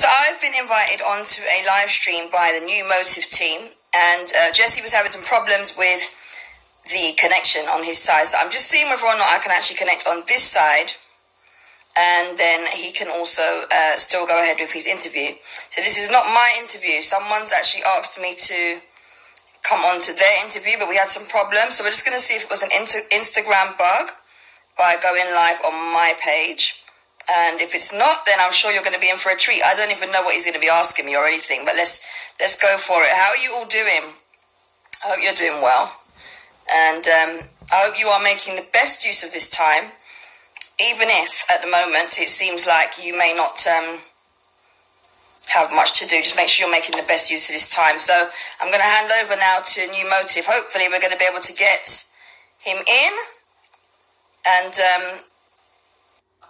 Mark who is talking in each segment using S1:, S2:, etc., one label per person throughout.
S1: So I've been invited onto a live stream by the New Motive team, and Jesse was having some problems with the connection on his side. So I'm just seeing whether or not I can actually connect on this side, and then he can also still go ahead with his interview. So this is not my interview. Someone's actually asked me to come on to their interview, but we had some problems. So we're just going to see if it was an Instagram bug by going live on my page. And if it's not, then I'm sure you're going to be in for a treat. I don't even know what he's going to be asking me or anything, but let's go for it. How are you all doing? I hope you're doing well. And I hope you are making the best use of this time, even if at the moment it seems like you may not have much to do. Just make sure you're making the best use of this time. So I'm going to hand over now to New Motive. Hopefully we're going to be able to get him in and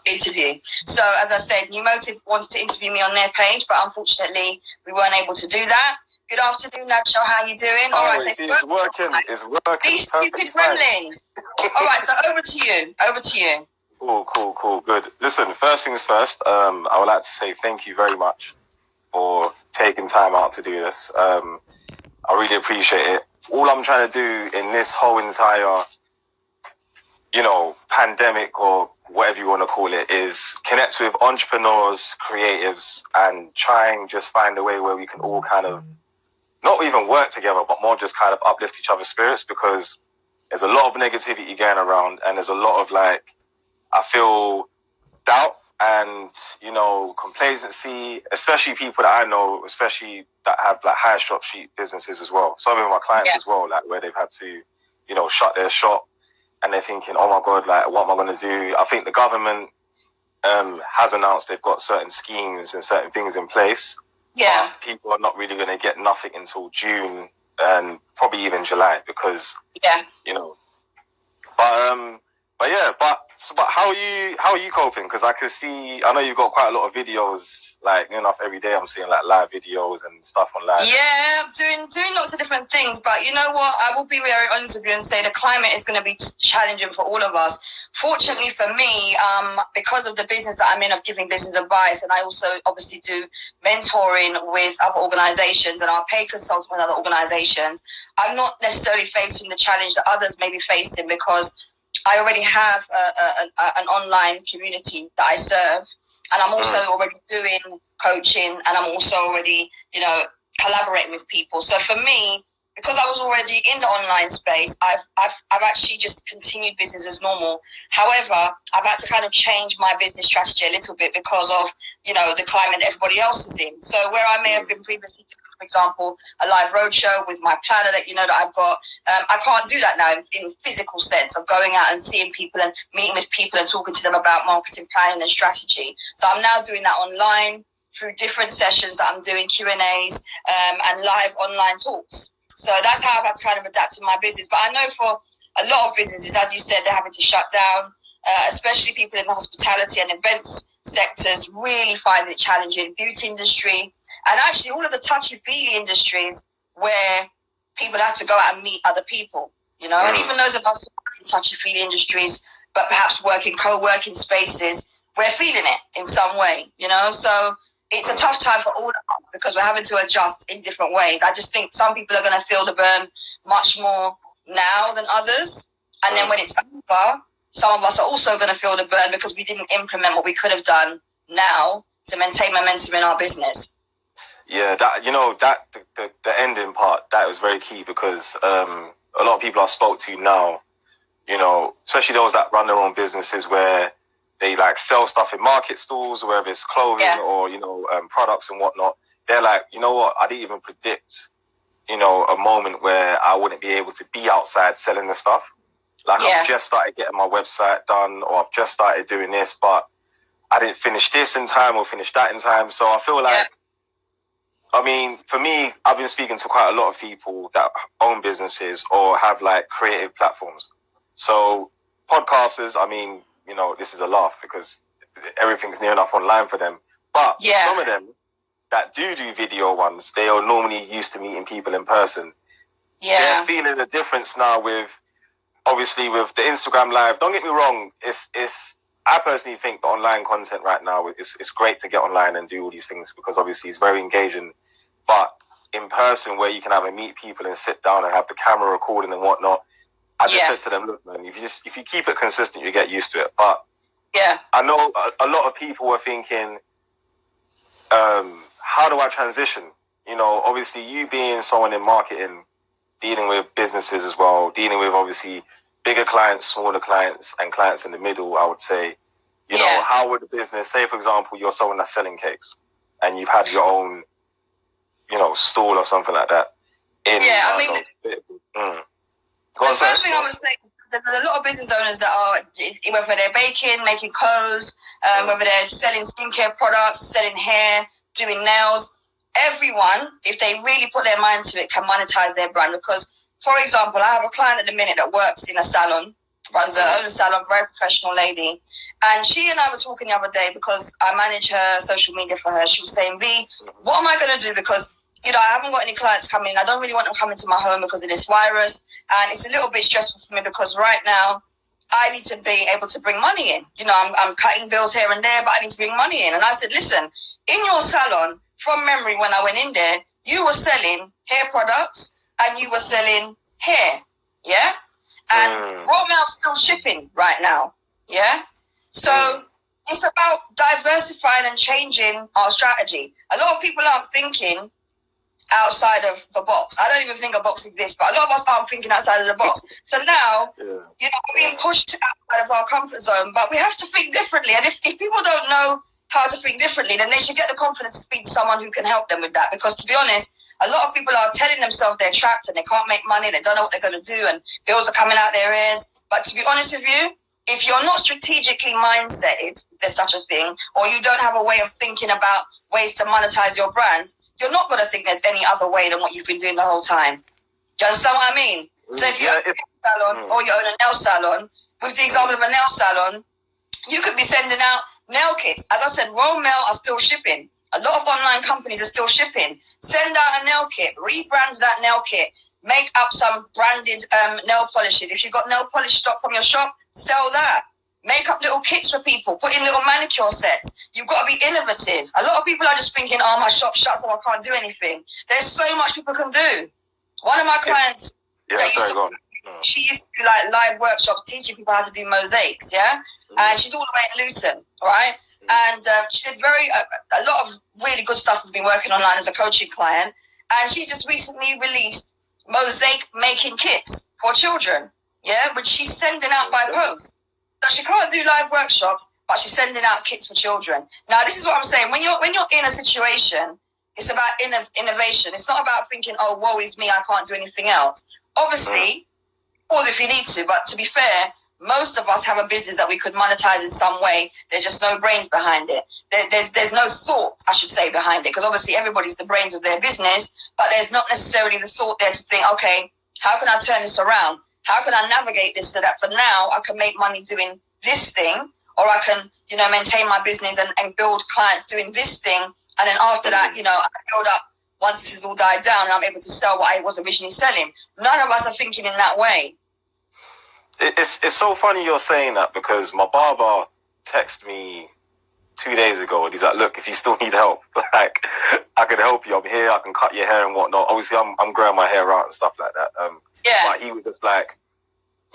S1: interview. So as I said, New Motive wants to interview me on their page, but unfortunately we weren't able to do that. Good afternoon, Nacho. How are you doing? All right,
S2: it's working. It's working.
S1: These stupid gremlins. All right, so over to you.
S2: Cool. Good. Listen, first things first, I would like to say thank you very much for taking time out to do this. I really appreciate it. All I'm trying to do in this whole entire, pandemic or whatever you want to call it is connect with entrepreneurs, creatives, and try and just find a way where we can all kind of not even work together, but more just kind of uplift each other's spirits, because there's a lot of negativity going around and there's a lot of I feel doubt and, complacency, especially people that I know, especially that have high street businesses as well. Some of my clients as well, where they've had to, shut their shop and they're thinking, oh my God, what am I going to do? I think the government has announced they've got certain schemes and certain things in place.
S1: Yeah.
S2: But people are not really going to get nothing until June and probably even July because, But how are you coping? Because I know you've got quite a lot of videos, enough every day I'm seeing live videos and stuff online.
S1: Yeah, I'm doing lots of different things, but you know what? I will be very honest with you and say the climate is going to be challenging for all of us. Fortunately for me, because of the business that I'm in of giving business advice, and I also obviously do mentoring with other organizations and our paid consulting with other organizations, I'm not necessarily facing the challenge that others may be facing because I already have an online community that I serve, and I'm also already doing coaching, and I'm also already, collaborating with people. So for me, because I was already in the online space, I've actually just continued business as normal. However, I've had to kind of change my business strategy a little bit because of, the climate that everybody else is in. So where I may have been previously, for example, a live roadshow with my planner that that I've got, I can't do that now in physical sense of going out and seeing people and meeting with people and talking to them about marketing planning and strategy. So I'm now doing that online through different sessions that I'm doing, Q&As and live online talks. So that's how I've had to kind of adapt to my business. But I know for a lot of businesses, as you said, they're having to shut down, especially people in the hospitality and events sectors really find it challenging. Beauty industry, and actually all of the touchy-feely industries where people have to go out and meet other people, and even those of us in touchy-feely industries, but perhaps work in co-working spaces, we're feeling it in some way, So it's a tough time for all of us because we're having to adjust in different ways. I just think some people are going to feel the burn much more now than others. And then when it's over, some of us are also going to feel the burn because we didn't implement what we could have done now to maintain momentum in our business.
S2: Yeah, the ending part, that was very key because a lot of people I spoke to now, especially those that run their own businesses where they sell stuff in market stalls, whether it's clothing or, products and whatnot. They're like, you know what? I didn't even predict, a moment where I wouldn't be able to be outside selling the stuff. I've just started getting my website done or I've just started doing this, but I didn't finish this in time or finish that in time. So I feel for me, I've been speaking to quite a lot of people that own businesses or have creative platforms. So podcasters, this is a laugh because everything's near enough online for them. But some of them that do video ones, they are normally used to meeting people in person. Yeah. They're feeling the difference now with the Instagram live. Don't get me wrong, it's I personally think the online content right now, it's great to get online and do all these things because obviously it's very engaging. But in person, where you can have meet people and sit down and have the camera recording and whatnot, I just said to them, look, man, if you keep it consistent, you get used to it. But I know a lot of people were thinking, how do I transition? You know, obviously you being someone in marketing, dealing with businesses as well, dealing with obviously bigger clients, smaller clients, and clients in the middle, I would say, you know, how would the business, say for example, you're someone that's selling cakes and you've had your own, you know, stall or something like that.
S1: The first thing I would say, there's a lot of business owners that are, whether they're baking, making clothes, whether they're selling skincare products, selling hair, doing nails. Everyone, if they really put their mind to it, can monetize their brand. Because, for example, I have a client at the minute that works in a salon, runs her own salon, very professional lady. And she and I were talking the other day because I manage her social media for her. She was saying, V, what am I going to do? Because, you know, I haven't got any clients coming. I don't really want them coming to my home because of this virus. And it's a little bit stressful for me because right now I need to be able to bring money in. You know, I'm cutting bills here and there, but I need to bring money in. And I said, listen, in your salon, from memory, when I went in there, you were selling hair products and you were selling hair, yeah? And Raw Milk's still shipping right now, yeah? So it's about diversifying and changing our strategy. A lot of people aren't thinking outside of the box. I don't even think a box exists, but a lot of us aren't thinking outside of the box. So now, you know, we're being pushed outside of our comfort zone, but we have to think differently. And if people don't know how to think differently, then they should get the confidence to speak to someone who can help them with that. Because to be honest, a lot of people are telling themselves they're trapped and they can't make money, they don't know what they're going to do, and bills are coming out their ears. But to be honest with you, if you're not strategically mindseted, there's such a thing, or you don't have a way of thinking about ways to monetize your brand, you're not going to think there's any other way than what you've been doing the whole time. Do you understand what I mean? So if you own a salon or you own a nail salon, with the example of a nail salon, you could be sending out nail kits. As I said, Royal Mail are still shipping. A lot of online companies are still shipping. Send out a nail kit, rebrand that nail kit, make up some branded nail polishes. If you've got nail polish stock from your shop, sell that. Make up little kits for people, put in little manicure sets. You've got to be innovative. A lot of people are just thinking, oh, my shop's shut, so I can't do anything. There's so much people can do. One of my clients, she used to do like live workshops teaching people how to do mosaics, and she's all the way in Luton, right? And she did a lot of really good stuff. We've been working online as a coaching client, and she just recently released mosaic making kits for children, which she's sending out by post. So she can't do live workshops, but she's sending out kits for children. Now, this is what I'm saying. When you're in a situation, it's about innovation. It's not about thinking, oh, woe is me, I can't do anything else. Obviously, pause if you need to, but to be fair, most of us have a business that we could monetize in some way. There's just no brains behind it. There's no thought, I should say, behind it, because obviously everybody's the brains of their business, but there's not necessarily the thought there to think, okay, how can I turn this around? How can I navigate this so that for now I can make money doing this thing, or I can, you know, maintain my business and build clients doing this thing, and then after that, you know, I build up once this is all died down and I'm able to sell what I was originally selling. None of us are thinking in that way.
S2: It's so funny you're saying that, because my barber texted me 2 days ago and he's like, look, if you still need help, like, I can help you. I'm here, I can cut your hair and whatnot. Obviously I'm growing my hair out and stuff like that. But he was just like,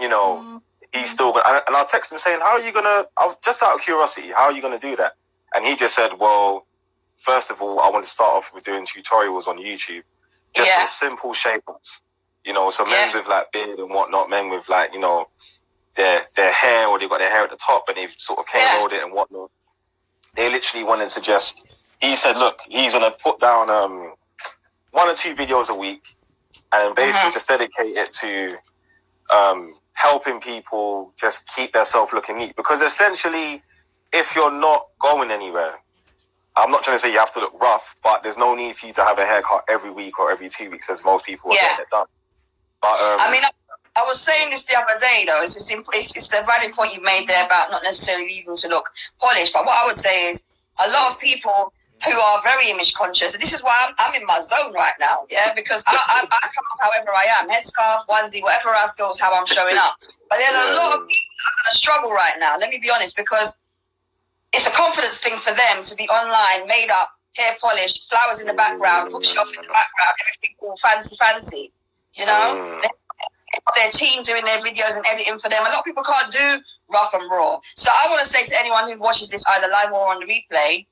S2: you know, he's still gonna, and I texted him saying, how are you gonna, I was just out of curiosity, how are you gonna do that? And he just said, well, first of all, I want to start off with doing tutorials on YouTube, just for simple shape-ups. You know, so men with like beard and whatnot, men with like, you know, their hair, or they've got their hair at the top and they've sort of cane-rolled it and whatnot. They literally wanted to just, he said, look, he's going to put down 1 or 2 videos a week and basically just dedicate it to helping people just keep themselves looking neat. Because essentially, if you're not going anywhere, I'm not trying to say you have to look rough, but there's no need for you to have a haircut every week or every 2 weeks, as most people are getting it done. But I
S1: mean, I was saying this the other day, though. It's the valid point you made there about not necessarily needing to look polished. But what I would say is, a lot of people who are very image conscious. And this is why I'm in my zone right now, yeah, because I come up however I am, headscarf, onesie, whatever I feel is how I'm showing up. But there's a lot of people that are going to struggle right now, let me be honest, because it's a confidence thing for them to be online, made up, hair polished, flowers in the background, bookshelf in the background, everything all fancy, you know? Their team doing their videos and editing for them. A lot of people can't do rough and raw. So I want to say to anyone who watches this either live or on the replay,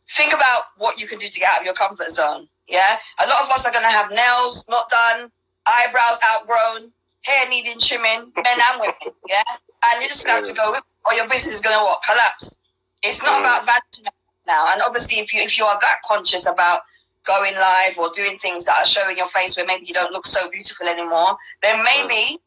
S1: think about what you can do to get out of your comfort zone. Yeah, a lot of us are going to have nails not done, eyebrows outgrown, hair needing trimming, men and women. Yeah, and you're just going to have to go with it, or your business is going to collapse. It's not about vanity now. And obviously, if you are that conscious about going live or doing things that are showing your face where maybe you don't look so beautiful anymore, then maybe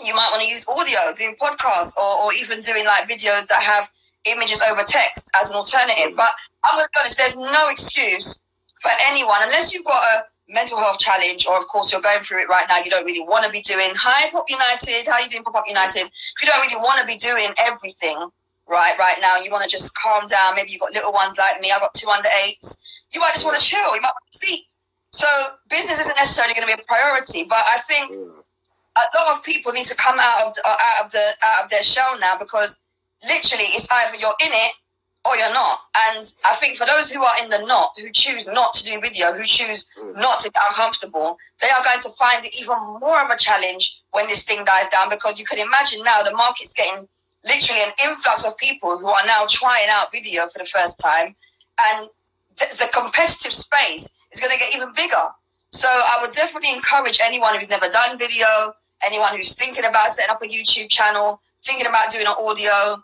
S1: you might want to use audio, doing podcasts, or even doing like videos that have images over text as an alternative. But I'm going to be honest, there's no excuse for anyone, unless you've got a mental health challenge, or of course you're going through it right now, you don't really want to be doing, hi Pop United, how are you doing Pop United? If you don't really want to be doing everything right now, you want to just calm down, maybe you've got little ones like me, I've got 2 under 8s, you might just want to chill, you might want to sleep. So business isn't necessarily going to be a priority, but I think a lot of people need to come out of their shell now, because literally it's either you're in it or you're not. And I think for those who are in the not, who choose not to do video, who choose not to get uncomfortable, they are going to find it even more of a challenge when this thing dies down, because you can imagine now the market's getting literally an influx of people who are now trying out video for the first time, and the competitive space is going to get even bigger. So I would definitely encourage anyone who's never done video, anyone who's thinking about setting up a YouTube channel, thinking about doing an audio,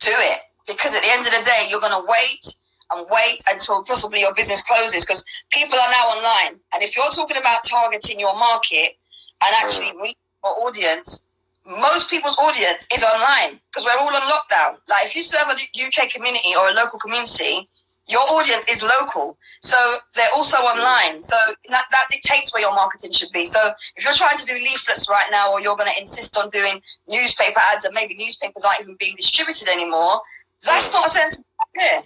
S1: do it. Because at the end of the day, you're going to wait until possibly your business closes, because people are now online. And if you're talking about targeting your market and actually reaching your audience, most people's audience is online, because we're all on lockdown. Like if you serve a UK community or a local community, your audience is local. So they're also online. So that dictates where your marketing should be. So if you're trying to do leaflets right now, or you're going to insist on doing newspaper ads, and maybe newspapers aren't even being distributed anymore, that's not a sensible idea.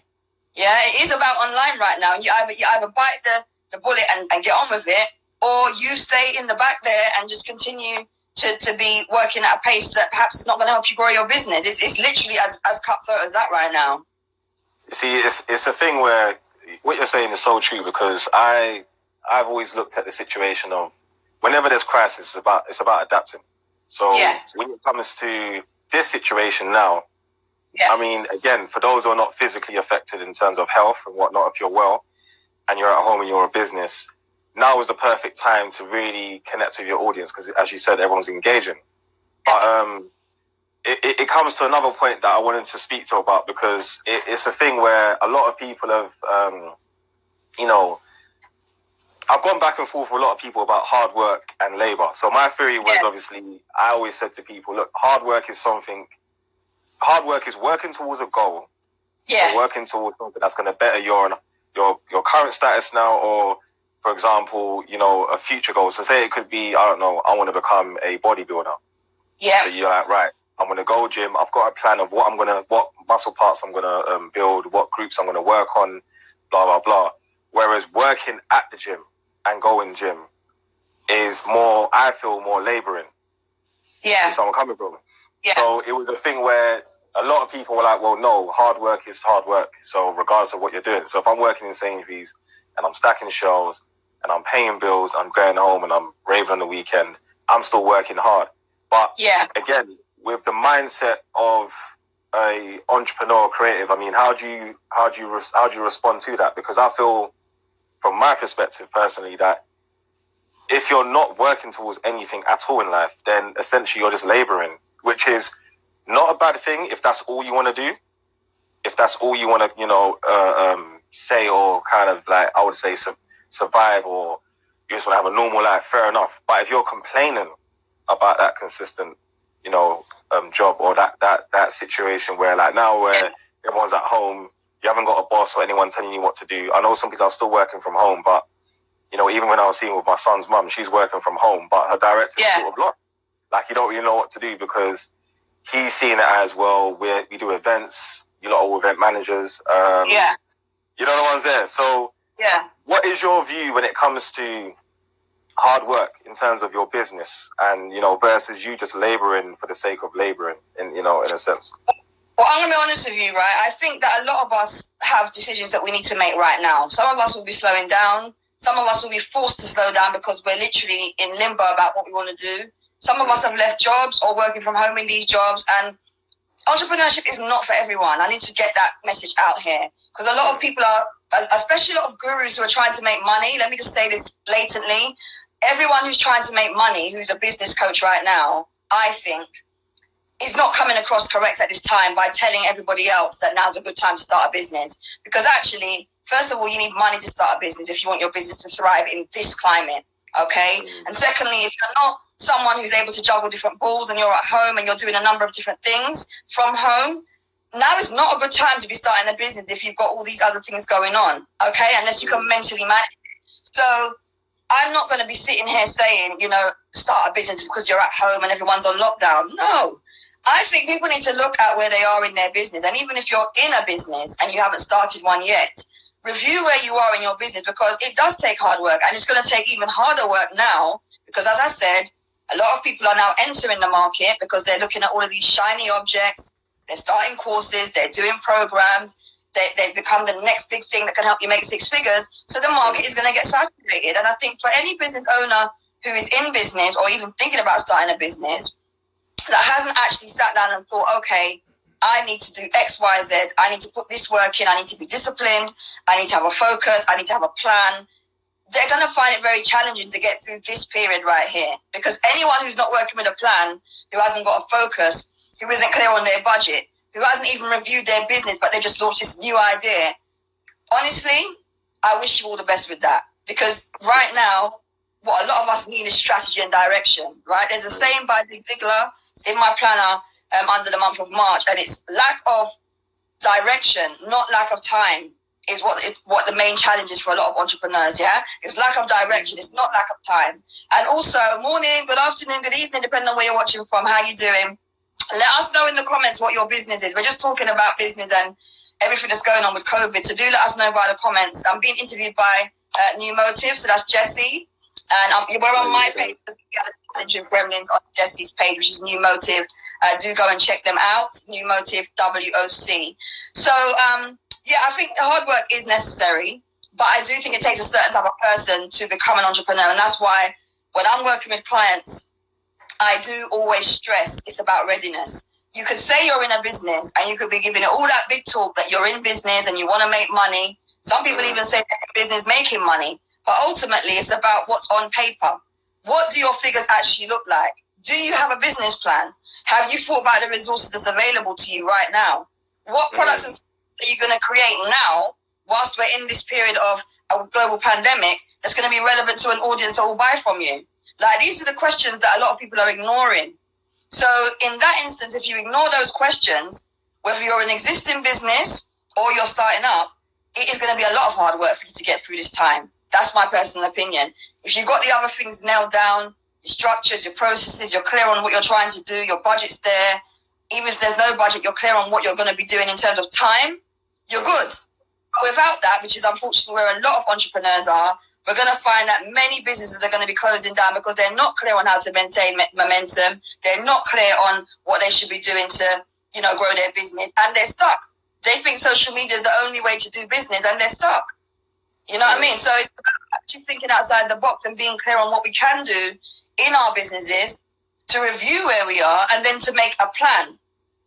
S1: Yeah, it is about online right now. And you either bite the bullet and get on with it, or you stay in the back there and just continue to be working at a pace that perhaps is not going to help you grow your business. It's literally as cutthroat as that right now.
S2: See, it's a thing where what you're saying is so true, because I've always looked at the situation of whenever there's crisis, it's about adapting. So when it comes to this situation now, I mean, again, for those who are not physically affected in terms of health and whatnot, if you're well and you're at home and you're a business, now is the perfect time to really connect with your audience, because as you said, everyone's engaging. But it comes to another point that I wanted to speak to about, because it's a thing where a lot of people have, I've gone back and forth with a lot of people about hard work and labor. So my theory was obviously, I always said to people, look, hard work is working towards a goal. Yeah. So working towards something that's going to better your current status now, or for example, a future goal. So say it could be, I don't know, I want to become a bodybuilder. Yeah. So you're like, right, I'm going to go gym. I've got a plan of what muscle parts I'm going to build, what groups I'm going to work on, blah, blah, blah. Whereas working at the gym and going gym is more, I feel, more laboring. Yeah. So I'm coming from. Yeah. So it was a thing where a lot of people were like, well, no, hard work is hard work. So regardless of what you're doing. So if I'm working in Sainsbury's and I'm stacking shelves and I'm paying bills, I'm going home and I'm raving on the weekend, I'm still working hard. But again, with the mindset of a entrepreneur creative, I mean, how do you respond to that? Because I feel, from my perspective personally, that if you're not working towards anything at all in life, then essentially you're just laboring, which is not a bad thing if that's all you want to do. If that's all you want to, say, or kind of like, I would say survive, or you just want to have a normal life, fair enough. But if you're complaining about that consistent, job, or that situation where like now where everyone's at home, you haven't got a boss or anyone telling you what to do. I know some people are still working from home, but even when I was seeing with my son's mum, she's working from home, but her director's sort of lost. Like, you don't really know what to do, because he's seeing it as, well, we do events, you lot are all event managers. You know the ones there. So
S1: yeah.
S2: What is your view when it comes to hard work in terms of your business and, versus you just laboring for the sake of laboring in a sense?
S1: Well, I'm going to be honest with you, right? I think that a lot of us have decisions that we need to make right now. Some of us will be slowing down. Some of us will be forced to slow down because we're literally in limbo about what we want to do. Some of us have left jobs or working from home in these jobs, and entrepreneurship is not for everyone. I need to get that message out here because a lot of people are, especially a lot of gurus who are trying to make money. Let me just say this blatantly. Everyone who's trying to make money, who's a business coach right now, I think, is not coming across correct at this time by telling everybody else that now's a good time to start a business. Because actually, first of all, you need money to start a business if you want your business to thrive in this climate, okay? And secondly, if you're not someone who's able to juggle different balls and you're at home and you're doing a number of different things from home, now is not a good time to be starting a business if you've got all these other things going on, okay? Unless you can mentally manage it. So I'm not going to be sitting here saying, start a business because you're at home and everyone's on lockdown. No. I think people need to look at where they are in their business. And even if you're in a business and you haven't started one yet, review where you are in your business because it does take hard work. And it's going to take even harder work now because, as I said, a lot of people are now entering the market because they're looking at all of these shiny objects. They're starting courses. They're doing programs. They've become the next big thing that can help you make six figures. So the market is going to get saturated. And I think for any business owner who is in business or even thinking about starting a business, that hasn't actually sat down and thought, okay, I need to do X, Y, Z. I need to put this work in. I need to be disciplined. I need to have a focus. I need to have a plan. They're going to find it very challenging to get through this period right here because anyone who's not working with a plan, who hasn't got a focus, who isn't clear on their budget, who hasn't even reviewed their business, but they just launched this new idea, honestly, I wish you all the best with that because right now, what a lot of us need is strategy and direction, right? There's a saying by Zig Ziglar, it's in my planner under the month of March, and it's lack of direction, not lack of time, is what the main challenge is for a lot of entrepreneurs, yeah? It's lack of direction, it's not lack of time. And also, morning, good afternoon, good evening, depending on where you're watching from, how you doing. Let us know in the comments what your business is. We're just talking about business and everything that's going on with COVID, so do let us know by the comments. I'm being interviewed by New Motive, so that's Jessie. And we're on my page, Challenging Gremlins on Jessie's page, which is New Motive. Do go and check them out, New Motive WOC. So, I think hard work is necessary, but I do think it takes a certain type of person to become an entrepreneur. And that's why when I'm working with clients, I do always stress it's about readiness. You could say you're in a business and you could be giving it all that big talk that you're in business and you want to make money. Some people even say they're in business making money. But ultimately, it's about what's on paper. What do your figures actually look like? Do you have a business plan? Have you thought about the resources that's available to you right now? What products and services are you going to create now whilst we're in this period of a global pandemic that's going to be relevant to an audience that will buy from you? Like, these are the questions that a lot of people are ignoring. So in that instance, if you ignore those questions, whether you're an existing business or you're starting up, it is going to be a lot of hard work for you to get through this time. That's my personal opinion. If you've got the other things nailed down, your structures, your processes, you're clear on what you're trying to do, your budget's there. Even if there's no budget, you're clear on what you're going to be doing in terms of time, you're good. But without that, which is unfortunately where a lot of entrepreneurs are, we're going to find that many businesses are going to be closing down because they're not clear on how to maintain momentum. They're not clear on what they should be doing to, grow their business, and they're stuck. They think social media is the only way to do business, and they're stuck. You know what I mean? So it's about actually thinking outside the box and being clear on what we can do in our businesses to review where we are and then to make a plan,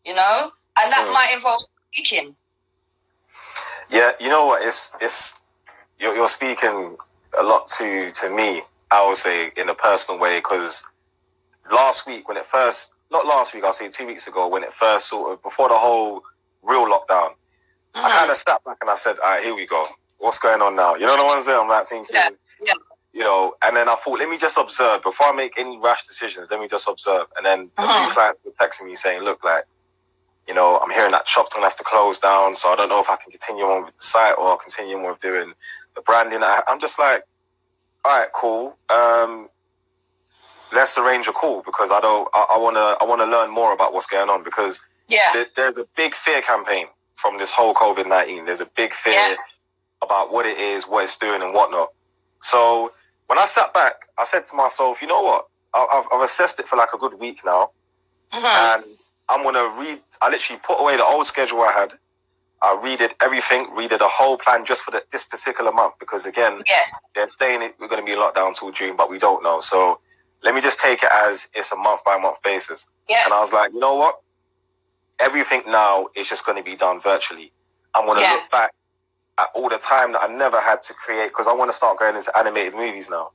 S1: and that might involve speaking.
S2: Yeah, you know what? You're speaking a lot to me, I would say, in a personal way, because last week when it first, not last week, I'll say 2 weeks ago, when it first sort of, before the whole real lockdown, I kind of sat back and I said, all right, here we go. What's going on now? You know the ones there? I'm like thinking, and then I thought, let me just observe. Before I make any rash decisions, let me just observe. And then a few clients were texting me saying, look, like, I'm hearing that shop's going to have to close down, so I don't know if I can continue on with the site or continue on with doing the branding. I'm just like, all right, cool. Let's arrange a call because I want to learn more about what's going on because there's a big fear campaign from this whole COVID-19. There's a big fear. about what it is, what it's doing, and whatnot. So when I sat back, I said to myself, you know what? I've assessed it for like a good week now, and I'm gonna read. I literally put away the old schedule I had. I redid everything, redid a whole plan just for this particular month, because again, they're saying we're going to be locked down till June, but we don't know. So let me just take it as it's a month by month basis. Yeah. And I was like, you know what? Everything now is just going to be done virtually. I'm going to look back at all the time that I never had to create, because I want to start going into animated movies now.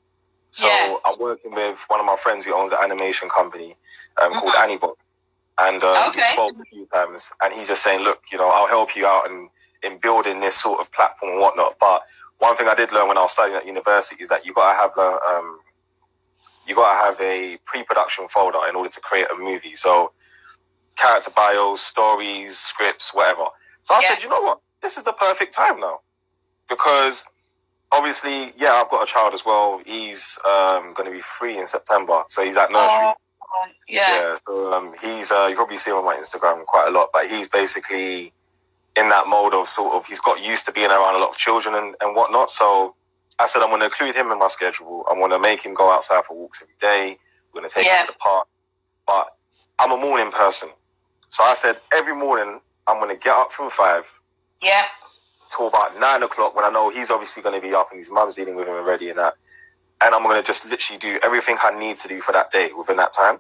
S2: So I'm working with one of my friends who owns an animation company called Anibot. And we spoke a few times, and he's just saying, look, you know, I'll help you out in building this sort of platform and whatnot. But one thing I did learn when I was studying at university is that you got to have a pre-production folder in order to create a movie. So character bios, stories, scripts, whatever. So I said, you know what? This is the perfect time now, because obviously, I've got a child as well. He's going to be 3 in September, so he's at nursery. So he's you probably see him on my Instagram quite a lot, but he's basically in that mode of sort of, he's got used to being around a lot of children and whatnot. So I said, I'm going to include him in my schedule. I'm going to make him go outside for walks every day. We're going to take him to the park. But I'm a morning person, so I said every morning I'm going to get up from 5 till about 9 o'clock, when I know he's obviously going to be up and his mum's dealing with him already and that. And I'm going to just literally do everything I need to do for that day within that time.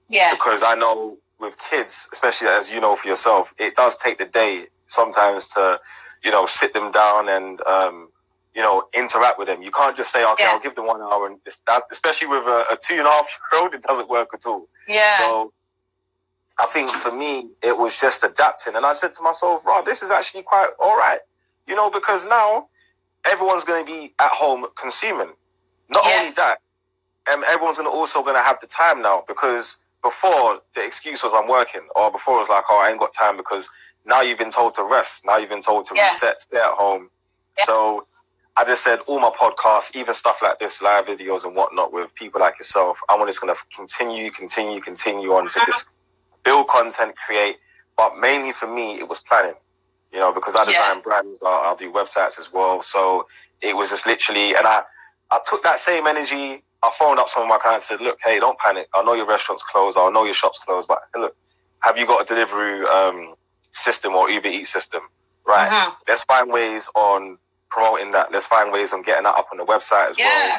S2: Yeah. Because I know with kids, especially as you know for yourself, it does take the day sometimes to, you know, sit them down and, you know, interact with them. You can't just say, okay, I'll give them 1 hour. And that, especially with a 2.5-year-old, it doesn't work at all. Yeah. So I think for me, it was just adapting. And I said to myself, wow, this is actually quite all right. You know, because now everyone's going to be at home consuming. Not only that, everyone's also going to have the time now, because before the excuse was I'm working, or before it was like, oh, I ain't got time, because now you've been told to rest. Now you've been told to reset, stay at home. Yeah. So I just said all my podcasts, even stuff like this, live videos and whatnot with people like yourself, I'm just going to continue on to just build content, create. But mainly for me, it was planning, you know, because I design brands, I'll do websites as well. So it was just literally, and I took that same energy. I phoned up some of my clients and said, look, hey, don't panic. I know your restaurant's closed. I know your shop's closed. But look, have you got a delivery system or Uber Eats system? Right. Let's find ways on promoting that. Let's find ways on getting that up on the website as well.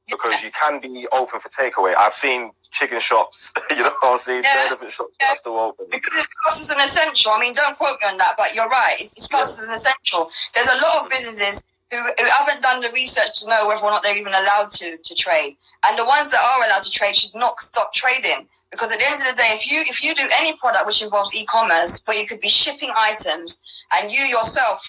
S2: Because you can be open for takeaway. I've seen chicken shops, you know, I've seen different shops that are still open.
S1: Because it's classed as an essential. I mean, don't quote me on that, but you're right. It's classed as an essential. There's a lot of businesses who haven't done the research to know whether or not they're even allowed to trade. And the ones that are allowed to trade should not stop trading. Because at the end of the day, if you do any product which involves e-commerce, where you could be shipping items, and you yourself,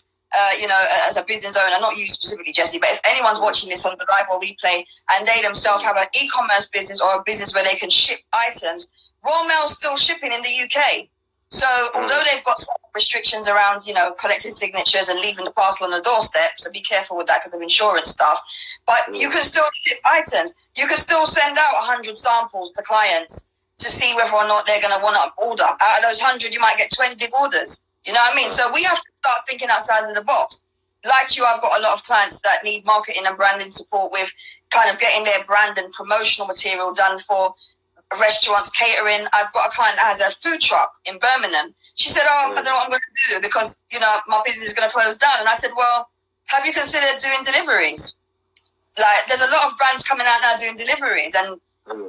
S1: you know, as a business owner, not you specifically, Jesse, but if anyone's watching this on the live or replay, and they themselves have an e-commerce business or a business where they can ship items, Royal Mail's still shipping in the UK. So although they've got some restrictions around, you know, collecting signatures and leaving the parcel on the doorstep, so be careful with that because of insurance stuff, but you can still ship items. You can still send out 100 samples to clients to see whether or not they're going to want to order. Out of those 100, you might get 20 big orders. You know what I mean? So we have to start thinking outside of the box. Like you, I've got a lot of clients that need marketing and branding support with kind of getting their brand and promotional material done for restaurants, catering. I've got a client that has a food truck in Birmingham. She said, I don't know what I'm going to do because, you know, my business is going to close down. And I said, well, have you considered doing deliveries? Like, there's a lot of brands coming out now doing deliveries, and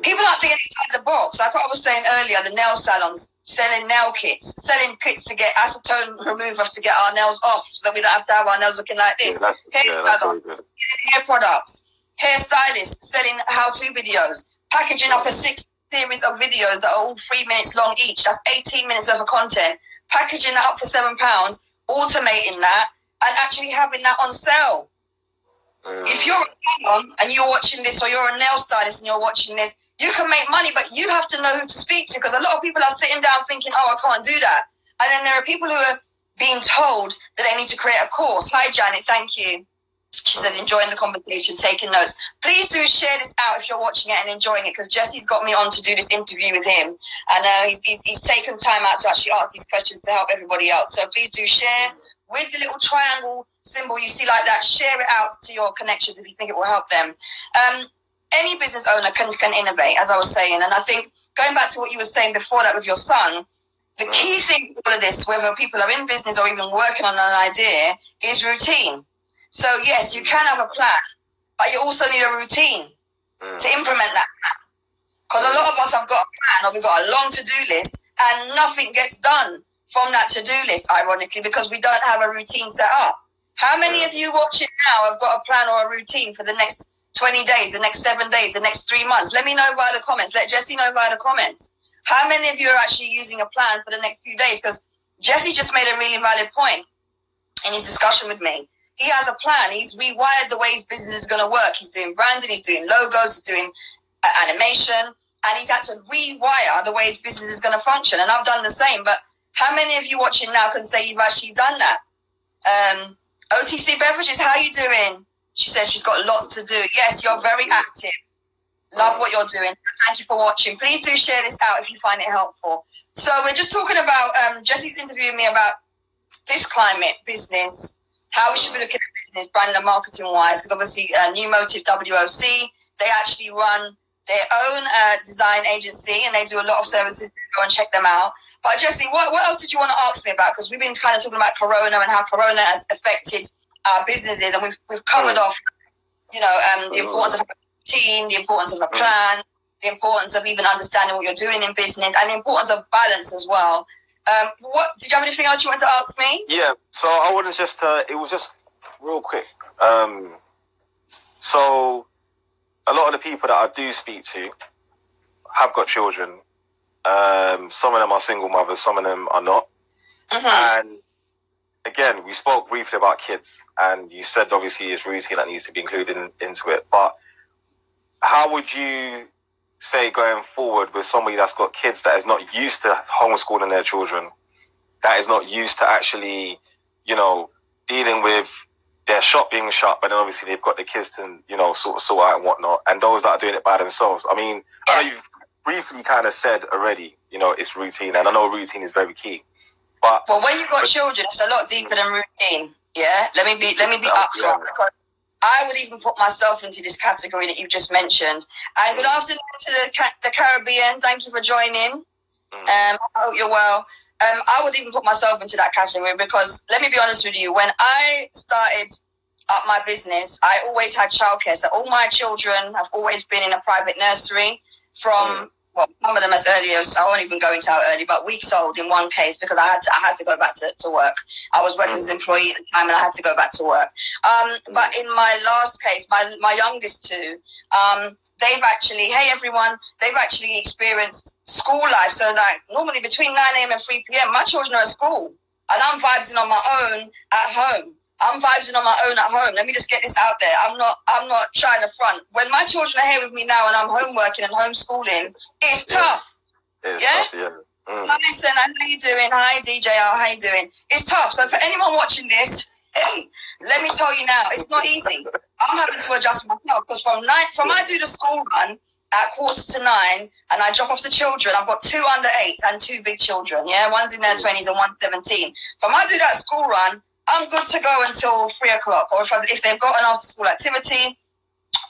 S1: people aren't thinking outside the box. Like what I was saying earlier, the nail salons selling nail kits, selling kits to get acetone remover to get our nails off so that we don't have to have our nails looking like this. Hair products, hairstylists selling how-to videos, packaging up a 6 series of videos that are all 3 minutes long each. That's 18 minutes worth of content. Packaging that up for £7, automating that, and actually having that on sale. If you're a salon and you're watching this, or you're a nail stylist and you're watching this, you can make money, but you have to know who to speak to, because a lot of people are sitting down thinking, oh, I can't do that. And then there are people who are being told that they need to create a course. Hi, Janet. Thank you. She says, enjoying the conversation, taking notes. Please do share this out if you're watching it and enjoying it, because Jesse's got me on to do this interview with him. And he's taken time out to actually ask these questions to help everybody else. So please do share with the little triangle symbol you see like that, share it out to your connections if you think it will help them. Any business owner can innovate, as I was saying. And I think going back to what you were saying before that with your son, the key thing for all of this, whether people are in business or even working on an idea, is routine. So yes, you can have a plan, but you also need a routine to implement that plan. Because a lot of us have got a plan, or we've got a long to-do list, and nothing gets done from that to-do list, ironically, because we don't have a routine set up. How many of you watching now have got a plan or a routine for the next 20 days, the next 7 days, the next 3 months? Let me know via the comments. Let Jesse know via the comments. How many of you are actually using a plan for the next few days? Because Jesse just made a really valid point in his discussion with me. He has a plan. He's rewired the way his business is going to work. He's doing branding, he's doing logos, he's doing animation, and he's had to rewire the way his business is going to function. And I've done the same. But how many of you watching now can say you've actually done that? OTC Beverages, how are you doing? She says she's got lots to do. Yes, you're very active. Love what you're doing. Thank you for watching. Please do share this out if you find it helpful. So we're just talking about, Jesse's interviewing me about this climate business, how we should be looking at business, branding and marketing wise, because obviously New Motive WOC, they actually run their own design agency and they do a lot of services. Go and check them out. But Jesse, what else did you want to ask me about? Because we've been kind of talking about Corona and how Corona has affected our businesses, and we've covered off, the importance of a routine, the importance of a plan, the importance of even understanding what you're doing in business, and the importance of balance as well. What did you have anything else you wanted to ask me?
S2: Yeah, so I wanted just it was just real quick. So a lot of the people that I do speak to have got children. Some of them are single mothers, some of them are not. And again, we spoke briefly about kids, and you said obviously it's routine that needs to be included into it. But how would you say going forward with somebody that's got kids that is not used to homeschooling their children, that is not used to actually, dealing with their shop being shut, but then obviously they've got the kids to, sort out and whatnot, and those that are doing it by themselves? I mean, I know you've briefly kind of said already, it's routine, and I know routine is very key. But
S1: when you've got children, it's a lot deeper than routine. Yeah, let me be upfront, because I would even put myself into this category that you've just mentioned. And good afternoon to the Caribbean. Thank you for joining. I hope you're well. I would even put myself into that category, because let me be honest with you. When I started up my business, I always had childcare. So all my children have always been in a private nursery from, some of them as early as, I won't even go into how early, but weeks old in one case, because I had to go back to work. I was working as an employee at the time, and I had to go back to work. But in my last case, my youngest two, they've actually experienced school life. So like normally between 9 a.m. and 3 p.m., my children are at school, and I'm vibing on my own at home. Let me just get this out there. I'm not trying to front. When my children are here with me now and I'm homeworking and homeschooling, it's tough.
S2: It's tough, yeah.
S1: Listen, how you doing? Hi, DJR, how you doing? It's tough. So for anyone watching this, hey, let me tell you now, it's not easy. I'm having to adjust myself, because from I do the school run at 8:45 and I drop off the children. I've got 2 under 8 and 2 big children. Yeah, one's in their 20s and one's 17. From I do that school run, I'm good to go until 3 o'clock. Or if they've got an after school activity,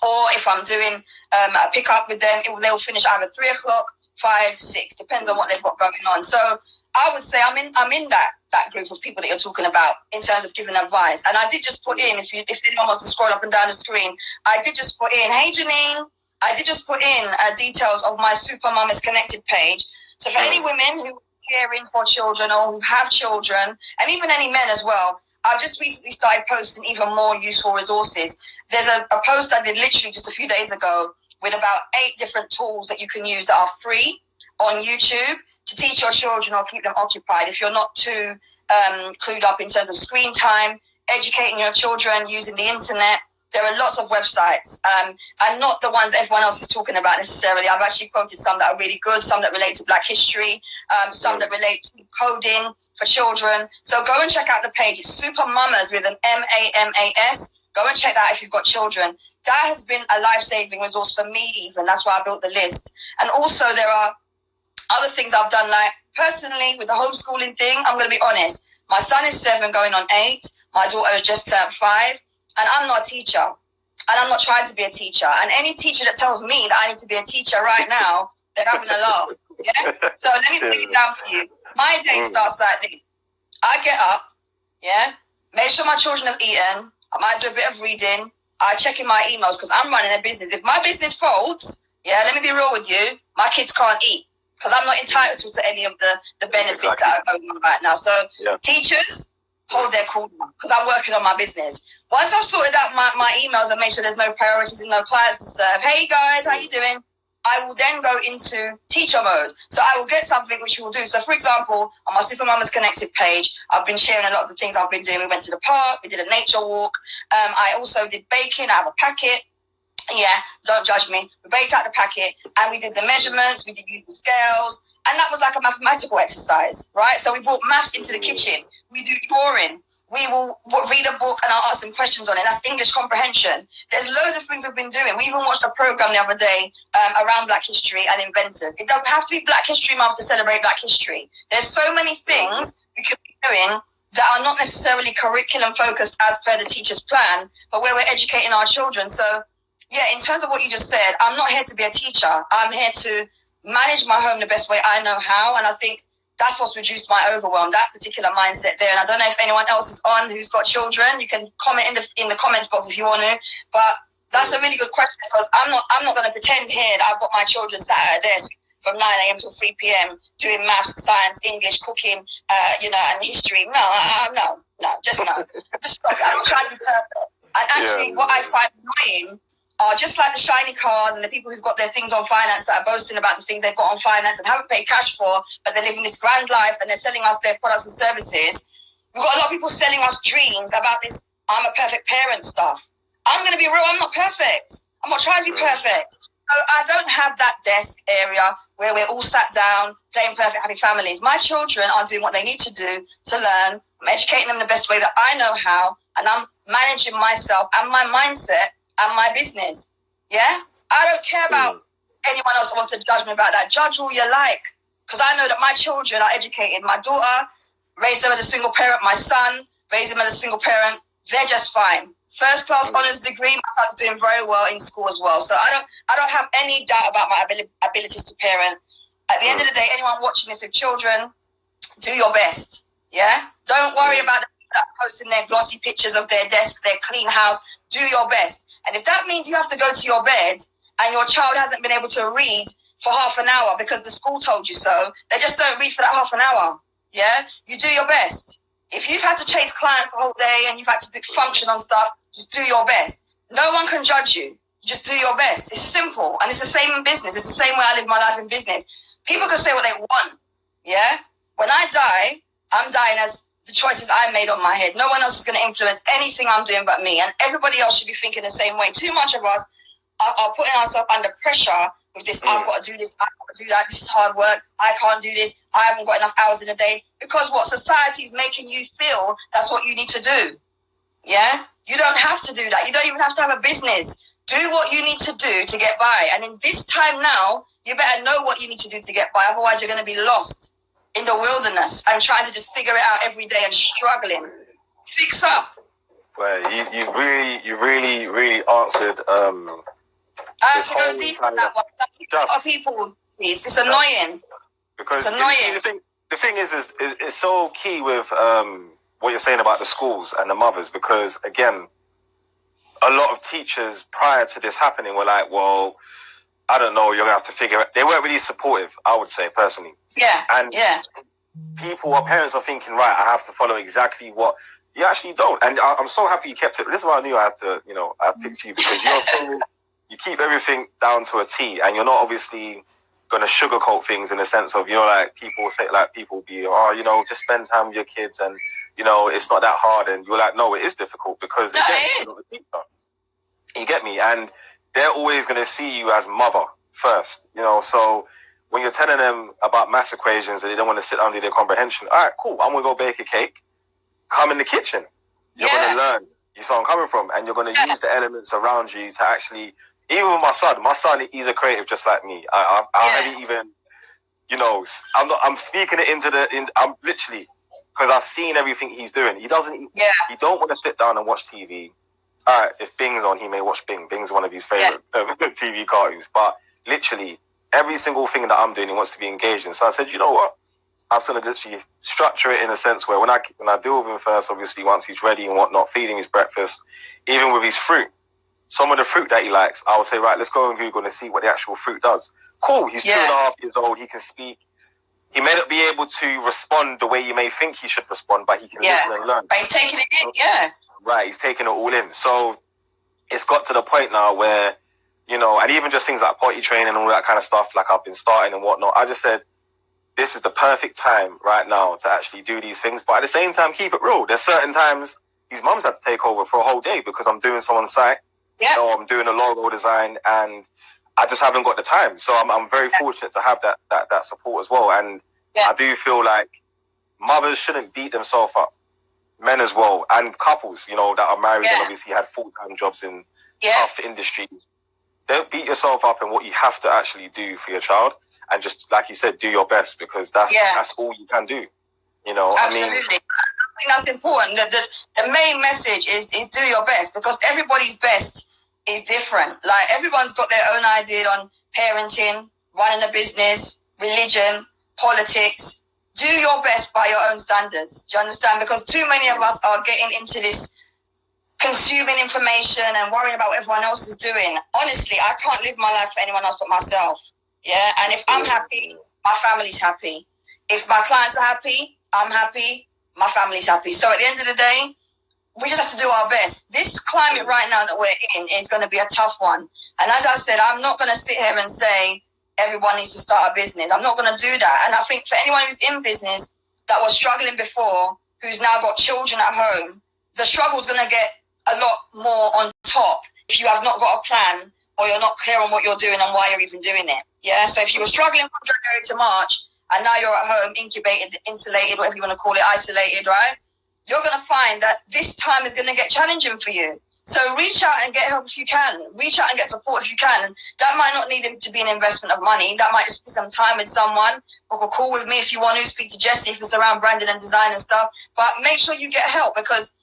S1: or if I'm doing a pick up with them, they'll finish either 3 o'clock, 5, 6, depends on what they've got going on. So I would say I'm in that group of people that you're talking about in terms of giving advice. And I did just put in, if anyone wants to scroll up and down the screen, I did just put in, hey Janine, I did just put in details of my Super Mamas Connected page. So for any women who are caring for children or who have children, and even any men as well, I've just recently started posting even more useful resources. There's a post I did literally just a few days ago with about 8 different tools that you can use that are free on YouTube to teach your children or keep them occupied. If you're not too clued up in terms of screen time, educating your children using the internet, there are lots of websites, and not the ones everyone else is talking about necessarily. I've actually quoted some that are really good, some that relate to Black history, some that relate to coding for children. So go and check out the page. It's Super Mamas with an MAMAS. Go and check that if you've got children. That has been a life-saving resource for me even. That's why I built the list. And also there are other things I've done, like personally with the homeschooling thing, I'm going to be honest. My son is 7 going on 8. My daughter has just turned 5, and I'm not a teacher. And I'm not trying to be a teacher. And any teacher that tells me that I need to be a teacher right now, they're having a laugh. Yeah? So let me break it down for you. My day starts like this. I get up, yeah? Make sure my children have eaten. I might do a bit of reading. I check in my emails because I'm running a business. If my business folds, yeah, let me be real with you, my kids can't eat because I'm not entitled to any of the benefits that are going on right now. So teachers, hold their cool because I'm working on my business. Once I've sorted out my emails and made sure there's no priorities and no clients to serve, hey guys, how you doing? I will then go into teacher mode. So I will get something which we'll do. So for example, on my Super Mamas Connected page, I've been sharing a lot of the things I've been doing. We went to the park, we did a nature walk. I also did baking. I have a packet. Yeah, don't judge me. We baked out the packet and we did the measurements, we did use the scales, and that was like a mathematical exercise, right? So we brought maths into the kitchen. We do drawing. We will read a book and I'll ask them questions on it. That's English comprehension. There's loads of things we've been doing. We even watched a program the other day around Black history and inventors. It doesn't have to be Black History Month to celebrate Black history. There's so many things we could be doing that are not necessarily curriculum focused as per the teacher's plan, but where we're educating our children. So yeah, in terms of what you just said, I'm not here to be a teacher. I'm here to manage my home the best way I know how. And I think that's what's reduced my overwhelm, that particular mindset there. And I don't know if anyone else is on who's got children. You can comment in the comments box if you want to. But that's a really good question because I'm not going to pretend here that I've got my children sat at a desk from 9 a.m. till 3 p.m. doing maths, science, English, cooking, and history. No, just no. Just stop it. I'm not trying to be perfect. And actually, what I find annoying are just like the shiny cars and the people who've got their things on finance that are boasting about the things they've got on finance and haven't paid cash for, but they're living this grand life and they're selling us their products and services. We've got a lot of people selling us dreams about this I'm a perfect parent stuff. I'm going to be real, I'm not perfect. I'm not trying to be perfect. So I don't have that desk area where we're all sat down playing perfect happy families. My children are doing what they need to do to learn. I'm educating them the best way that I know how, and I'm managing myself and my mindset and my business. Yeah? I don't care about anyone else that wants to judge me about that. Judge all you like. Because I know that my children are educated. My daughter raised them as a single parent. My son raised them as a single parent. They're just fine. First class honours degree. My son's doing very well in school as well. So I don't have any doubt about my abilities to parent. At the end of the day, anyone watching this with children, do your best. Yeah? Don't worry about posting their glossy pictures of their desk, their clean house. Do your best. And if that means you have to go to your bed and your child hasn't been able to read for half an hour because the school told you so, they just don't read for that half an hour. Yeah? You do your best. If you've had to chase clients the whole day and you've had to function on stuff, just do your best. No one can judge you. Just do your best. It's simple. And it's the same in business. It's the same way I live my life in business. People can say what they want. Yeah? When I die, I'm dying as the choices I made on my head. No one else is going to influence anything I'm doing but me. And everybody else should be thinking the same way. Too much of us are putting ourselves under pressure with this, I've got to do this, I've got to do that, this is hard work, I can't do this, I haven't got enough hours in a day. Because what society is making you feel, that's what you need to do. Yeah? You don't have to do that. You don't even have to have a business. Do what you need to do to get by. And in this time now, you better know what you need to do to get by. Otherwise, you're going to be lost in the wilderness and trying to just figure it out every day and struggling. Fix up.
S2: Well, you really answered.
S1: I have to go deep on that one. A lot of people, please. It's annoying.
S2: Because
S1: it's annoying.
S2: The thing is it's so key with what you're saying about the schools and the mothers, because again, a lot of teachers prior to this happening were like, well, I don't know, you're gonna have to figure it. They weren't really supportive, I would say personally.
S1: Yeah.
S2: And parents are thinking, right, I have to follow exactly what you actually don't. And I'm so happy you kept it. This is why I knew I had to, I picked you, because you're so, you keep everything down to a T, and you're not obviously going to sugarcoat things in the sense of, like people say, like people be, just spend time with your kids and, it's not that hard. And you're like, no, it is difficult because you're not a teacher. You get me? And they're always going to see you as mother first, so when you're telling them about maths equations and they don't want to sit under their comprehension, all right, cool, I'm going to go bake a cake. Come in the kitchen. You're going to learn. You see where I'm coming from? And you're going to use the elements around you to actually, even with my son, he's a creative just like me. I haven't even, I'm speaking it I'm literally, because I've seen everything he's doing. He don't want to sit down and watch TV. If Bing's on, he may watch Bing. Bing's one of his favorite TV cartoons. But literally, every single thing that I'm doing, he wants to be engaged in. So I said, you know what? I'm going to literally structure it in a sense where when I deal with him first, obviously, once he's ready and whatnot, feeding his breakfast, even with his fruit, some of the fruit that he likes, I would say, right, let's go on Google and see what the actual fruit does. Cool, he's 2.5 years old, he can speak. He may not be able to respond the way you may think he should respond, but he can listen and learn.
S1: But he's taking it in,
S2: Right, he's taking it all in. So it's got to the point now where, you know, and even just things like potty training and all that kind of stuff, like I've been starting and whatnot, I just said, this is the perfect time right now to actually do these things. But at the same time, keep it real. There's certain times his mum's had to take over for a whole day because I'm doing someone's site. You know, I'm doing a logo design and I just haven't got the time. So I'm very fortunate to have that support as well. And I do feel like mothers shouldn't beat themselves up. Men as well, and couples, you know, that are married and obviously had full-time jobs in tough industries. Don't beat yourself up in what you have to actually do for your child. And just, like you said, do your best because that's all you can do. You know,
S1: absolutely. I think that's important. The main message is do your best because everybody's best is different. Like everyone's got their own idea on parenting, running a business, religion, politics. Do your best by your own standards. Do you understand? Because too many of us are getting into this consuming information and worrying about what everyone else is doing. Honestly, I can't live my life for anyone else but myself. Yeah, and if I'm happy, my family's happy. If my clients are happy, I'm happy, my family's happy. So at the end of the day, we just have to do our best. This climate right now that we're in is going to be a tough one. And as I said, I'm not going to sit here and say everyone needs to start a business. I'm not going to do that. And I think for anyone who's in business that was struggling before, who's now got children at home, the struggle's going to get a lot more on top if you have not got a plan or you're not clear on what you're doing and why you're even doing it. Yeah, so if you were struggling from January to March and now you're at home, incubated, insulated, whatever you want to call it, isolated, right? You're going to find that this time is going to get challenging for you. So reach out and get help if you can. Reach out and get support if you can. And that might not need to be an investment of money. That might just be some time with someone. Book a call with me if you want to. Speak to Jessie if it's around branding and design and stuff. But make sure you get help because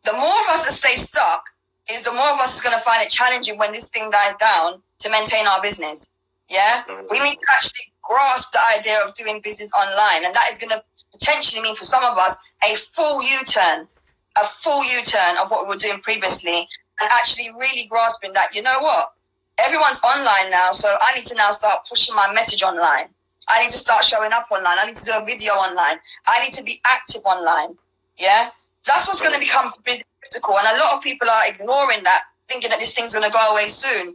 S1: the more of us that stay stuck is the more of us is going to find it challenging when this thing dies down to maintain our business. Yeah? We need to actually grasp the idea of doing business online. And that is going to potentially mean for some of us a full U-turn of what we were doing previously and actually really grasping that, you know what? Everyone's online now, so I need to now start pushing my message online. I need to start showing up online. I need to do a video online. I need to be active online. Yeah? That's what's going to become critical. And a lot of people are ignoring that, thinking that this thing's going to go away soon.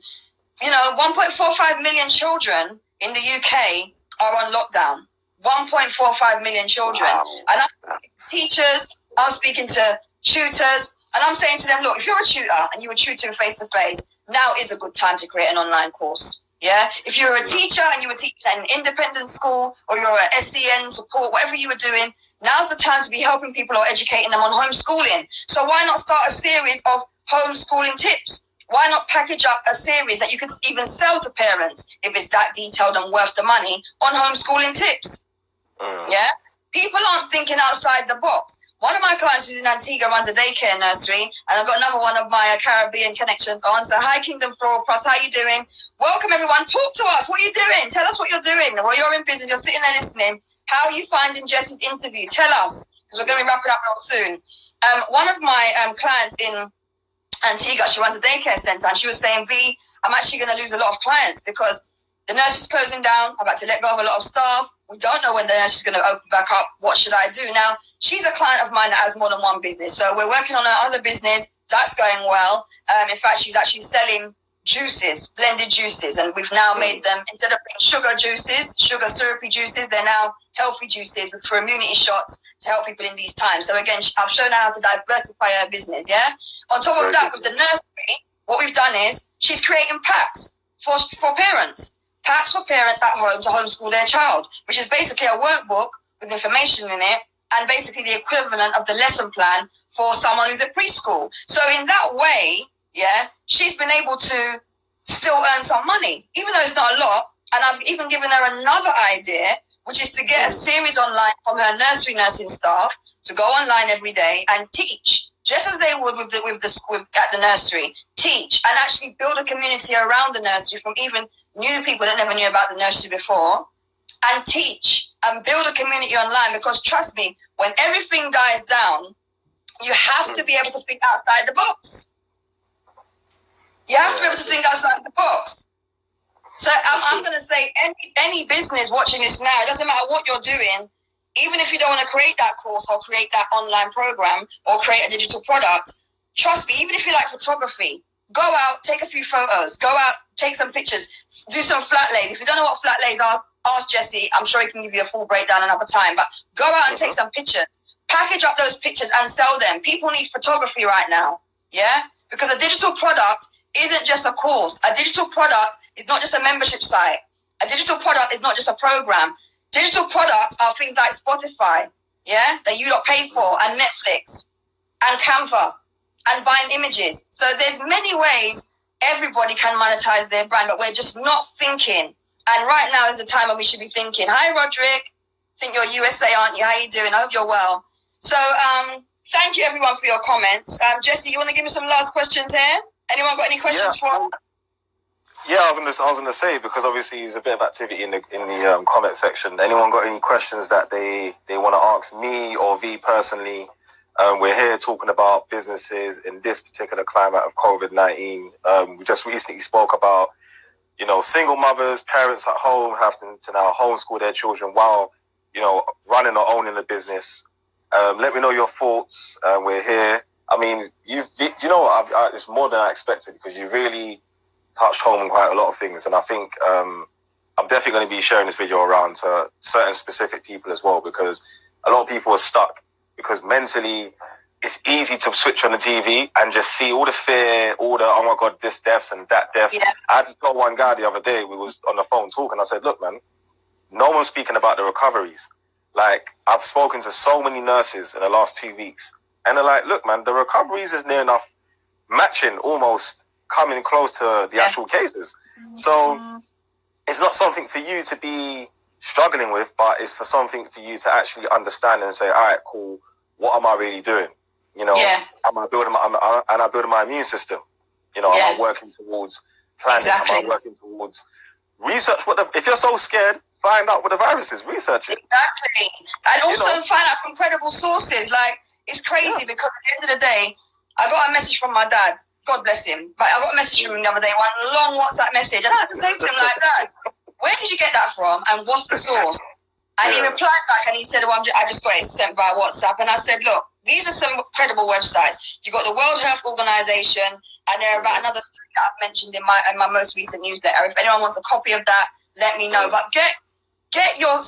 S1: You know, 1.45 million children in the UK are on lockdown. 1.45 million children. Wow. And I'm speaking to teachers, I'm speaking to tutors, and I'm saying to them, look, if you're a tutor and you were tutoring face-to-face, now is a good time to create an online course. Yeah? If you're a teacher and you were teaching at an independent school or you're a SEN support, whatever you were doing, now's the time to be helping people or educating them on homeschooling. So why not start a series of homeschooling tips? Why not package up a series that you could even sell to parents if it's that detailed and worth the money on homeschooling tips? Yeah? People aren't thinking outside the box. One of my clients who's in Antigua runs a daycare nursery, and I've got another one of my Caribbean connections on. So, hi, Kingdom Floor Plus, how you doing? Welcome, everyone. Talk to us. What are you doing? Tell us what you're doing. Well, you're in business. You're sitting there listening. How are you finding Jessie's interview? Tell us, because we're going to be wrapping up real soon. One of my clients in Antigua, she runs a daycare center, and she was saying, V, I'm actually going to lose a lot of clients because the nurse is closing down. I've had to let go of a lot of staff. We don't know when the nurse is going to open back up. What should I do? Now, she's a client of mine that has more than one business. So we're working on her other business. That's going well. In fact, she's actually selling juices, blended juices. And we've now made them, instead of being sugar juices, sugar syrupy juices, they're now healthy juices for immunity shots to help people in these times. So again, I've shown her how to diversify her business, yeah? On top of that, with the nursery, what we've done is she's creating packs for parents. Packs for parents at home to homeschool their child, which is basically a workbook with information in it and basically the equivalent of the lesson plan for someone who's at preschool. So in that way, yeah, she's been able to still earn some money, even though it's not a lot. And I've even given her another idea, which is to get a series online from her nursery nursing staff to go online every day and teach, just as they would with at the nursery. Teach and actually build a community around the nursery from even new people that never knew about the nursery before, and teach and build a community online. Because trust me, when everything dies down, you have to be able to think outside the box. You have to be able to think outside the box. So I'm going to say any business watching this now, it doesn't matter what you're doing, even if you don't want to create that course or create that online program or create a digital product, trust me, even if you like photography, go out, take a few photos, go out, take some pictures, do some flat lays. If you don't know what flat lays are, ask Jesse. I'm sure he can give you a full breakdown another time. But go out and take some pictures. Package up those pictures and sell them. People need photography right now, yeah? Because a digital product isn't just a course. A digital product is not just a membership site. A digital product is not just a program. Digital products are things like Spotify, yeah, that you lot pay for, and Netflix, and Canva, and buying images. So there's many ways everybody can monetize their brand, but we're just not thinking. And right now is the time when we should be thinking. Hi, Roderick. I think you're USA, aren't you? How you doing? I hope you're well. So thank you, everyone, for your comments. Jesse, you want to give me some last questions here? Anyone got any questions for?
S2: Yeah, I was gonna say, because obviously there's a bit of activity in the comment section. Anyone got any questions that they want to ask me or Vee personally? We're here talking about businesses in this particular climate of COVID-19. We just recently spoke about, single mothers, parents at home having to now homeschool their children while, running or owning a business. Let me know your thoughts. We're here. I mean, it's more than I expected, because you really touched home on quite a lot of things. And I think I'm definitely going to be sharing this video around to certain specific people as well, because a lot of people are stuck, because mentally it's easy to switch on the TV and just see all the fear, all the, oh my God, this deaths and that deaths. Yeah. I had to tell one guy the other day, we was on the phone talking, I said, look, man, no one's speaking about the recoveries. Like, I've spoken to so many nurses in the last 2 weeks, and they're like, look, man, the recoveries is near enough matching, almost coming close to the actual cases. So it's not something for you to be struggling with, but it's for something for you to actually understand and say, all right, cool, what am I really doing? Am I building my immune system? Am I working towards planning? Exactly. Am I working towards research? If you're so scared, find out what the virus is, research it.
S1: Exactly. And also find out from credible sources. Like, it's crazy because at the end of the day, I got a message from my dad. God bless him. But I got a message from him the other day, one long WhatsApp message. And I had to say to him, like, Dad, where did you get that from? And what's the source? And he replied back and he said, well, I just got it sent via WhatsApp. And I said, look, these are some credible websites. You got the World Health Organization, and there are about another 3 that I've mentioned in my most recent newsletter. If anyone wants a copy of that, let me know. But get your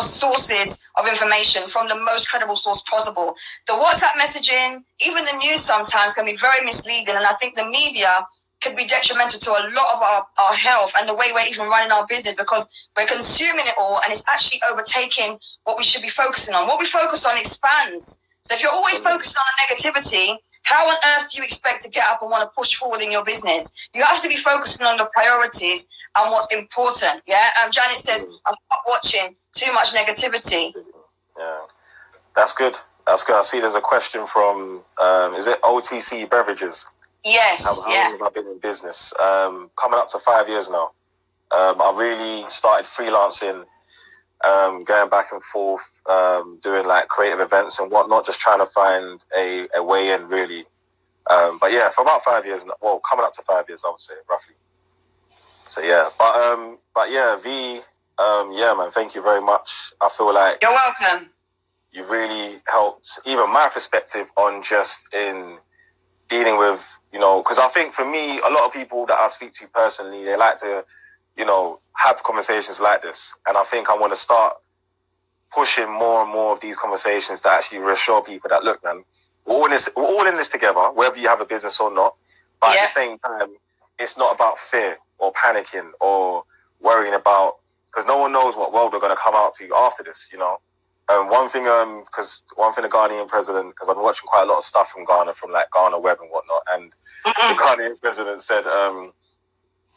S1: sources of information from the most credible source possible. The WhatsApp messaging, even the news sometimes can be very misleading, and I think the media could be detrimental to a lot of our health and the way we're even running our business, because we're consuming it all and it's actually overtaking what we should be focusing on. What we focus on expands. So if you're always focused on the negativity, how on earth do you expect to get up and want to push forward in your business? You have to be focusing on the priorities and what's important. Yeah. Janet says, I'm not watching too much negativity.
S2: Yeah, that's good. That's good. I see there's a question from, is it OTC Beverages?
S1: Yes.
S2: How long have I been in business? Coming up to 5 years now. I really started freelancing, going back and forth, doing like creative events and whatnot, just trying to find a way in, really. But yeah, for about 5 years, well, coming up to 5 years, I would say, roughly. So yeah, but yeah, Vee, yeah, man, thank you very much. I feel like
S1: you're welcome.
S2: You really helped, even my perspective on just in dealing with, because I think for me, a lot of people that I speak to personally, they like to, have conversations like this. And I think I want to start pushing more and more of these conversations to actually reassure people that, look, man, we're all in this together, whether you have a business or not. But at the same time, it's not about fear or panicking or worrying about, because no one knows what world we're going to come out to after this, one thing the Ghanaian president, because I've been watching quite a lot of stuff from Ghana, from like Ghana Web and whatnot, and the Ghanaian president said,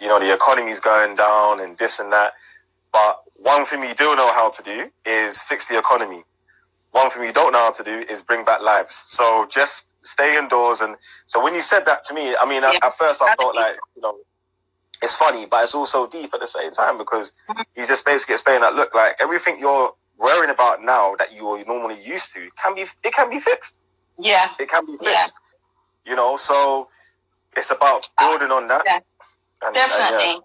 S2: the economy's going down and this and that, but one thing we do know how to do is fix the economy. one thing we don't know how to do is bring back lives. So just stay indoors. And so when you said that to me, I mean, at first I thought like, you know, it's funny, but it's also deep at the same time, because you just basically explain that, look, like everything you're worrying about now that you're normally used to can be fixed.
S1: Yeah.
S2: It can be fixed. You know, so it's about building on that.
S1: Yeah. Definitely.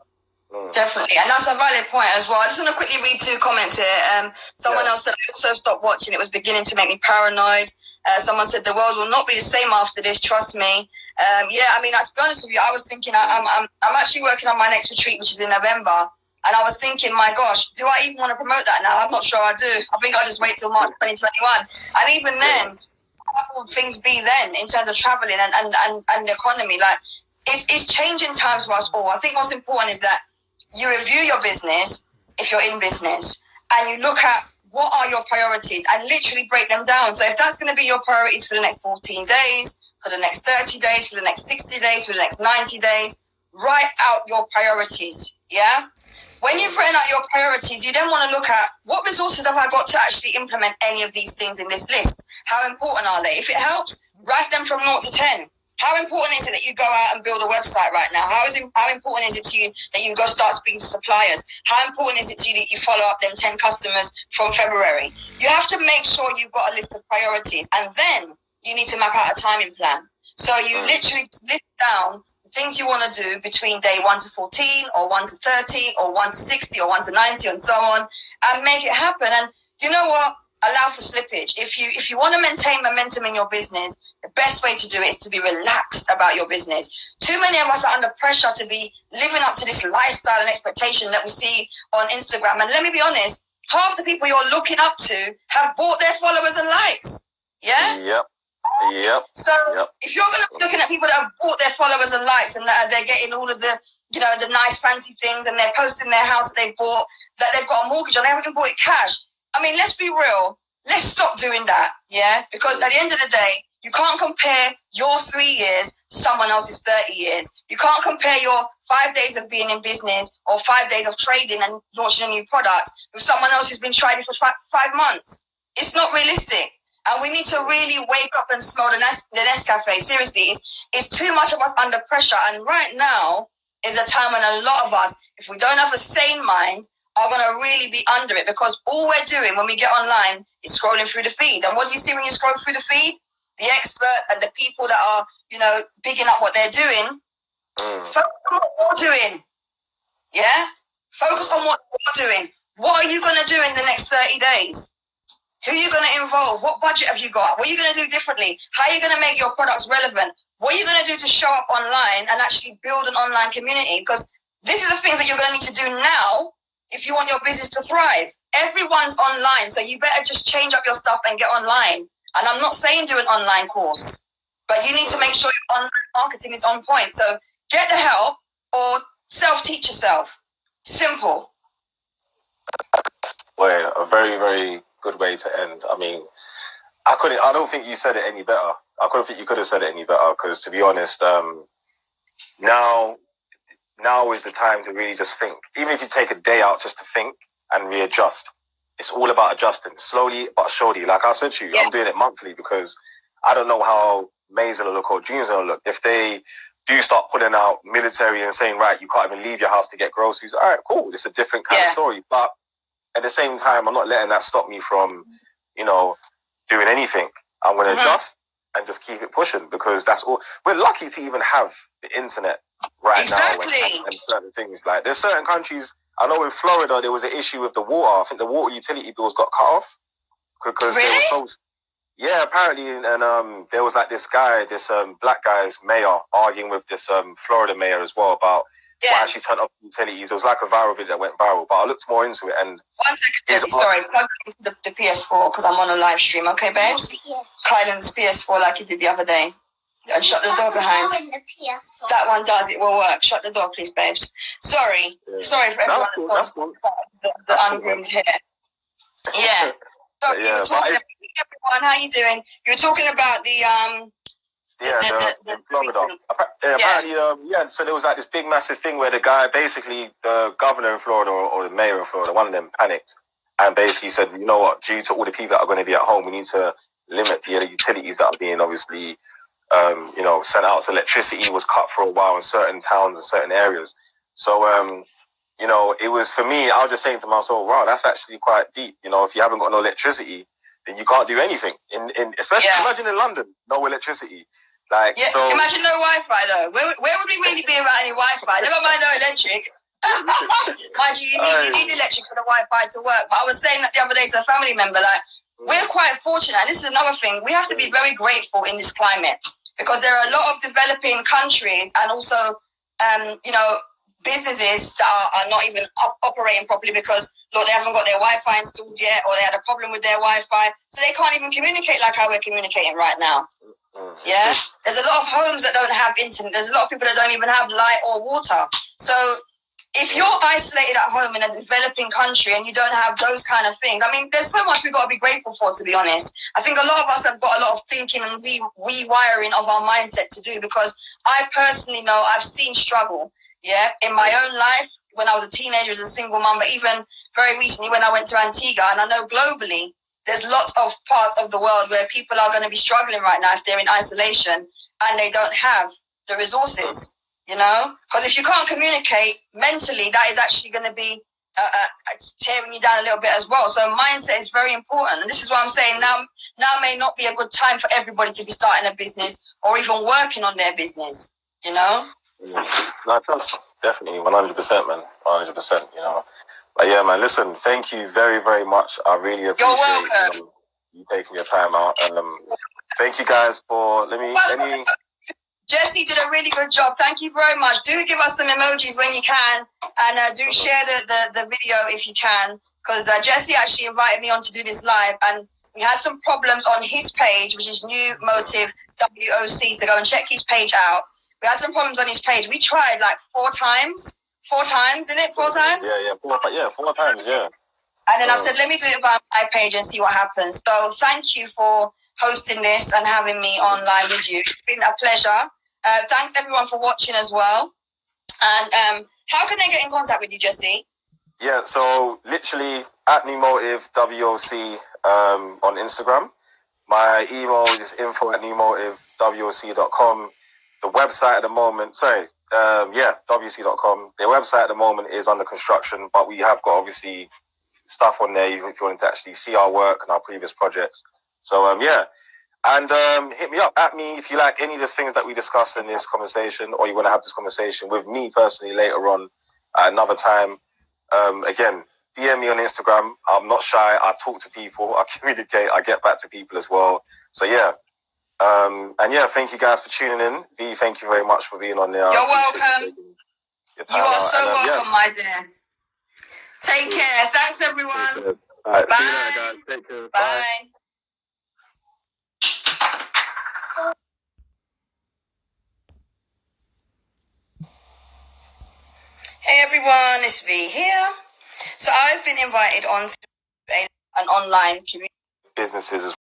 S1: Definitely, and that's a valid point as well. I just want to quickly read 2 comments here. Someone else said, I also stopped watching. It was beginning to make me paranoid. Someone said, the world will not be the same after this. Trust me. Yeah, I mean, to be honest with you, I was thinking I'm actually working on my next retreat, which is in November. And I was thinking, my gosh, do I even want to promote that now? I'm not sure I do. I think I'll just wait till March 2021. And even then, how will things be then in terms of traveling and the economy? Like, it's changing times for us all. I think what's important is that you review your business, if you're in business, and you look at what are your priorities and literally break them down. So if that's going to be your priorities for the next 14 days, for the next 30 days, for the next 60 days, for the next 90 days, write out your priorities, yeah? When you've written out your priorities, you then want to look at what resources have I got to actually implement any of these things in this list? How important are they? If it helps, write them from 0 to 10. How important is it that you go out and build a website right now? How important is it to you that you go start speaking to suppliers? How important is it to you that you follow up them 10 customers from February? You have to make sure you've got a list of priorities, and then you need to map out a timing plan. So you literally list down the things you want to do between day 1 to 14 or 1 to 30 or 1 to 60 or 1 to 90 and so on, and make it happen. And you know what? Allow for slippage. If you want to maintain momentum in your business, the best way to do it is to be relaxed about your business. Too many of us are under pressure to be living up to this lifestyle and expectation that we see on Instagram. And let me be honest, half the people you're looking up to have bought their followers and likes. Yeah?
S2: Yep.
S1: So if you're going to be looking at people that have bought their followers and likes and that they're getting all of the, you know, the nice fancy things, and they're posting their house that they bought, that they've got a mortgage on, they haven't bought it cash. I mean, let's be real. Let's stop doing that, yeah? Because at the end of the day, you can't compare your 3 years to someone else's 30 years. You can't compare your 5 days of being in business or 5 days of trading and launching a new product with someone else who's been trading for 5 months. It's not realistic. And we need to really wake up and smell the Nescafe. Seriously, it's too much of us under pressure. And right now is a time when a lot of us, if we don't have a sane mind, are going to really be under it, because all we're doing when we get online is scrolling through the feed. And what do you see when you scroll through the feed? The experts and the people that are, you know, bigging up what they're doing. Focus on what you're doing. Yeah? Focus on what you're doing. What are you going to do in the next 30 days? Who are you going to involve? What budget have you got? What are you going to do differently? How are you going to make your products relevant? What are you going to do to show up online and actually build an online community? Because this is the things that you're going to need to do now if you want your business to thrive. Everyone's online, so you better just change up your stuff and get online. And I'm not saying do an online course, but you need to make sure your online marketing is on point. So get the help or self-teach yourself. Simple.
S2: Well, a very, very good way to end. I mean, I don't think you said it any better. I couldn't think you could have said it any better, because to be honest, now is the time to really just think. Even if you take a day out just to think and readjust, it's all about adjusting slowly but surely. Like I said to you, I'm doing it monthly because I don't know how May's going to look or June's going to look. If they do start putting out military and saying, right, you can't even leave your house to get groceries, all right, cool. It's a different kind of story. But at the same time, I'm not letting that stop me from, you know, doing anything. I'm going to adjust and just keep it pushing, because that's all. We're lucky to even have the internet right now and certain things. Like, there's certain countries, I know in Florida there was an issue with the water. I think the water utility bills got cut off because they were so. Yeah, apparently, and there was like this guy, this black guy's mayor, arguing with this Florida mayor as well about what actually turned off utilities. It was like a viral video that went viral, but I looked more into it. And
S1: 1 second, sorry, plug in the PS4 because I'm on a live stream. Okay, babes? Kylan's PS4 like you did the other day. And shut the door behind. That one does. It will work. Shut the door, please, babes. Sorry. Sorry for everyone that's got the ungroomed hair. Yeah. So you were talking about, everyone, how you doing? You were talking about the
S2: Florida. Apparently, so there was like this big massive thing where the guy, basically the governor in Florida or the mayor of Florida, one of them panicked and basically said, you know what, due to all the people that are going to be at home, we need to limit the utilities that are being obviously, sent out. So electricity was cut for a while in certain towns and certain areas. So, it was, for me, I was just saying to myself, wow, that's actually quite deep. If you haven't got no electricity, then you can't do anything. Especially, imagine in London, no electricity. So
S1: imagine no Wi-Fi though. Where would we really be without any Wi-Fi? Never mind no electric. Mind you, you need electric for the Wi-Fi to work. But I was saying that the other day to a family member, we're quite fortunate. And this is another thing. We have to be very grateful in this climate because there are a lot of developing countries and also, businesses that are not even operating properly because, look, they haven't got their Wi-Fi installed yet, or they had a problem with their Wi-Fi. So they can't even communicate like how we're communicating right now. Yeah? There's a lot of homes that don't have internet. There's a lot of people that don't even have light or water. So if you're isolated at home in a developing country and you don't have those kind of things, I mean, there's so much we've got to be grateful for, to be honest. I think a lot of us have got a lot of thinking and rewiring of our mindset to do because I personally know I've seen struggle, in my own life when I was a teenager as a single mum, but even very recently when I went to Antigua, and I know globally there's lots of parts of the world where people are going to be struggling right now if they're in isolation and they don't have the resources. Because if you can't communicate mentally, that is actually going to be tearing you down a little bit as well. So mindset is very important. And this is what I'm saying. Now may not be a good time for everybody to be starting a business or even working on their business,
S2: No, that's definitely 100%, man. 100%, But yeah, man, listen, thank you very, very much. I really appreciate you taking your time out. And thank you guys for
S1: Jessie did a really good job. Thank you very much. Do give us some emojis when you can, and do share the video if you can, because Jessie actually invited me on to do this live, and we had some problems on his page, which is New Motive WOC. So go and check his page out. We had some problems on his page. We tried 4 times. 4 times, isn't it? 4 times?
S2: Yeah, 4 times, yeah.
S1: And then I said, let me do it by my page and see what happens. So thank you for hosting this and having me online with you. It's been a pleasure. Thanks everyone for watching as well. And how can they get in contact with you, Jessie?
S2: Yeah, so literally at newmotivewoc on Instagram. My email is info@newmotivewoc.com. The website at the moment, WC.com. The website at the moment is under construction, but we have got obviously stuff on there if you want to actually see our work and our previous projects. So and hit me up, at me, if you like any of the things that we discussed in this conversation, or you want to have this conversation with me personally later on at another time. Again, DM me on Instagram. I'm not shy. I talk to people. I communicate. I get back to people as well. So thank you guys for tuning in. Vee, thank you very much for being on there.
S1: You're welcome. You are so welcome, my dear. Take care. Thanks, everyone.
S2: All right,
S1: bye.
S2: See you later, guys. Take care.
S1: Bye. Hey everyone, it's Vee here. So I've been invited on to an online community
S2: businesses as